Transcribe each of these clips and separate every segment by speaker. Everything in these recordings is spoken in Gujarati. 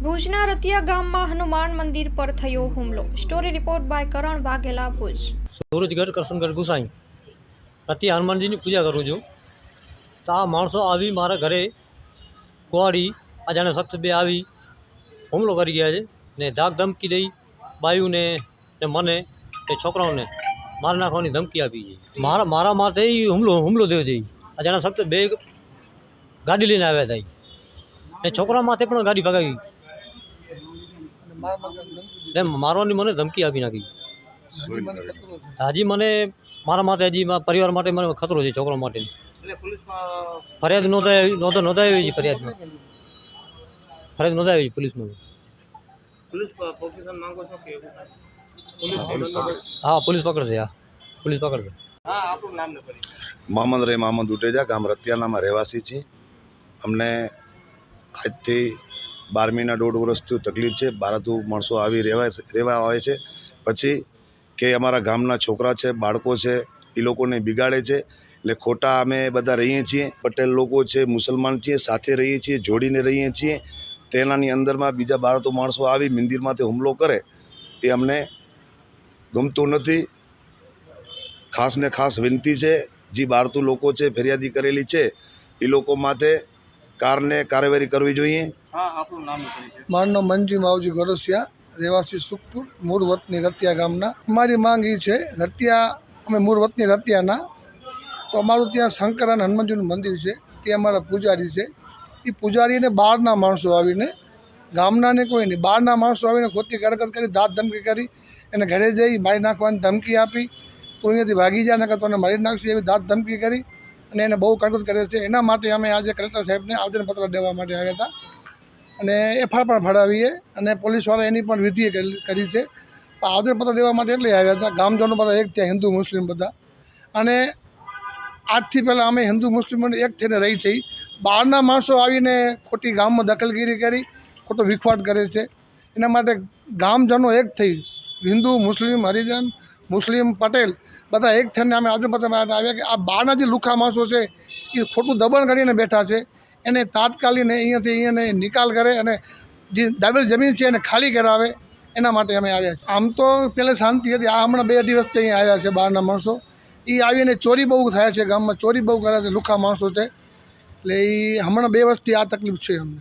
Speaker 1: ભુજના રતિયા ગામમાં હનુમાન મંદિર પર થયો હુમલો. સ્ટોરી રિપોર્ટ બાય કરણ વાઘેલા, ભુજ.
Speaker 2: સૂરજગઢ કરશનગઢ ગુસાઈ રતિયા હનુમાનજીની પૂજા કરું છું. તો આ માણસો આવી મારા ઘરે કુવાડી અજાણ્યા શખ્સ બે આવી હુમલો કરી ગયા છે ને ધાક ધમકી દઈ બાયુને ને મને ને છોકરાઓને મારી નાખવાની ધમકી આપી છે. મારા માથે હુમલો થયો છે. અજાણ્યા શખ્સ બે ગાડી લઈને આવ્યા હતા ને છોકરા માથે પણ ગાડી ભગાવી ને મારવાની મને ધમકી આપી નાખી. હજી મને મારા માટે હજી મારા પરિવાર માટે મને ખતરો છે. છોકરા માટે ફરિયાદ નોંધાવી છે. ફરિયાદ નોંધાવી છે પોલીસમાં. હા, પોલીસ પકડશે. હા, પોલીસ પકડશે.
Speaker 3: મોહમ્મદ મોહમ્મદ ઉટેજા, ગામ રતિયાનામાં રહેવાસી છીએ. અમને આજથી 12 દોઢ વર્ષથી તકલીફ છે. બહારથી માણસો આવી રહેવા આવે છે. પછી કે અમારા ગામના છોકરા છે, બાળકો છે, એ લોકોને બિગાડે છે. એટલે ખોટા અમે બધા રહીએ છીએ. પટેલ લોકો છે, મુસલમાન છીએ, સાથે રહીએ છીએ, જોડીને રહીએ છીએ. તેનાની અંદરમાં બીજા બહારતો માણસો આવી મંદિરમાંથી હુમલો કરે એ અમને ગમતું નથી. ખાસ ને ખાસ વિનંતી છે, જે બહારતું લોકો છે, ફરિયાદી કરેલી છે, એ લોકો માથે કાર્યવાહી કરવી જોઈએ.
Speaker 4: મારું નામ મંજી માવજી ગોરસિયા, રહેવાસી સુખપુર, મૂળ વતની રતિયા ગામના. અમારી માંગ એ છે, અમે મૂળ વતની રતિયાના, તો અમારું ત્યાં શંકર અને હનુમાનજીનું મંદિર છે. તે અમારા પૂજારી છે. એ પૂજારીને બહારના માણસો આવીને, ગામનાને કોઈ નહીં, બહારના માણસો આવીને ખોટી હરકત કરી, દાંત ધમકી કરી, એને ઘરે જઈ મારી નાખવાની ધમકી આપી. તો અહીંયાથી ભાગી જાય, નકર તને મારી નાખશે એવી દાંત ધમકી કરી અને એને બહુ કડક કરે છે. એના માટે અમે આજે કલેક્ટર સાહેબને આવેદનપત્ર દેવા માટે આવ્યા હતા અને એફઆઈઆર પણ ફાળવીએ અને પોલીસવાળા એની પણ વિધિ કરી છે. આવેદનપત્ર દેવા માટે એટલે આવ્યા હતા. ગામજનો બધા એક થયા, હિન્દુ મુસ્લિમ બધા. અને આજથી પહેલાં અમે હિન્દુ મુસ્લિમોને એક થઈને રહી થઈ. બહારના માણસો આવીને ખોટી ગામમાં દખલગીરી કરી, ખોટો વિખવાટ કરે છે. એના માટે ગામજનો એક થઈ, હિન્દુ, મુસ્લિમ, હરિજન, મુસ્લિમ, પટેલ બધા એક થઈને અમે આવેદનપત્ર આવ્યા કે આ બહારના જે લુખા માણસો છે એ ખોટું દબાણ કરીને બેઠા છે. એને તાત્કાલિક અહીંયાને નિકાલ કરે અને જે દાબેલ જમીન છે એને ખાલી કરાવે. એના માટે અમે આવ્યા છીએ. આમ તો પહેલાં શાંતિ હતી. આ હમણાં 2 દિવસથી અહીંયા આવ્યા છે બહારના માણસો. એ આવીને ચોરી બહુ થાય છે, ગામમાં ચોરી બહુ કરે છે, લુખા માણસો છે. એટલે એ હમણાં 2 વર્ષથી આ તકલીફ છે અમને.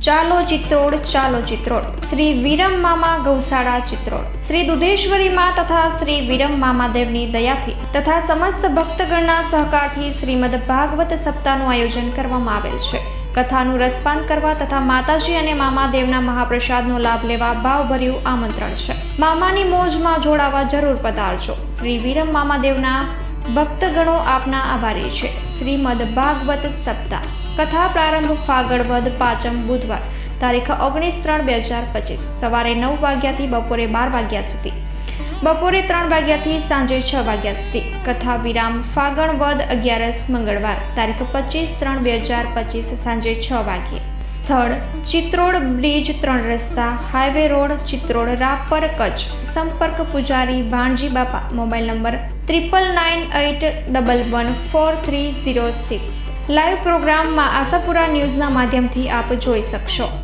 Speaker 1: ચાલો ચિત્રોડ, ચાલો ચિત્રોડ. શ્રી વિરમ મામા ગૌશાળા ચિત્રોડ. શ્રી દુધેશ્વરી માં તથા શ્રી વિરમ મામાદેવની દયાથી તથા સમસ્ત ભક્તગણના સહકારથી શ્રીમદ ભાગવત સપ્તાહનું આયોજન કરવામાં આવેલ છે. કથાનું રસપાન કરવા તથા માતાજી અને મામાદેવના મહાપ્રસાદનો લાભ લેવા ભાવભર્યું આમંત્રણ છે. મામાની મોજમાં જોડાવા જરૂર પધારજો. શ્રી વિરમ મામાદેવના ભક્તગણો આપના આભારી છે. શ્રીમદ ભાગવત સપ્તાહ કથા પ્રારંભ ફાગણ વદ 5મ બુધવાર તારીખ 19/3/2025 સવારે 9 વાગ્યાથી બપોરે 12 વાગ્યા સુધી, બપોરે 3 વાગ્યાથી સાંજે 6 વાગ્યા સુધી. કથા વિરામ ફાગણ વદ 11 મંગળવાર તારીખ 25/3/2025 સાંજે 6 વાગ્યે. સ્થળ ચિત્રોડ બ્રિજ 3 રસ્તા, હાઈવે રોડ, ચિત્રોડ, રાપર, કચ્છ. સંપર્ક પૂજારી ભાણજી બાપા. Mobile number 9998114306. લાઈવ પ્રોગ્રામમાં આશાપુરા ન્યૂઝના માધ્યમથી આપ જોઈ શકશો.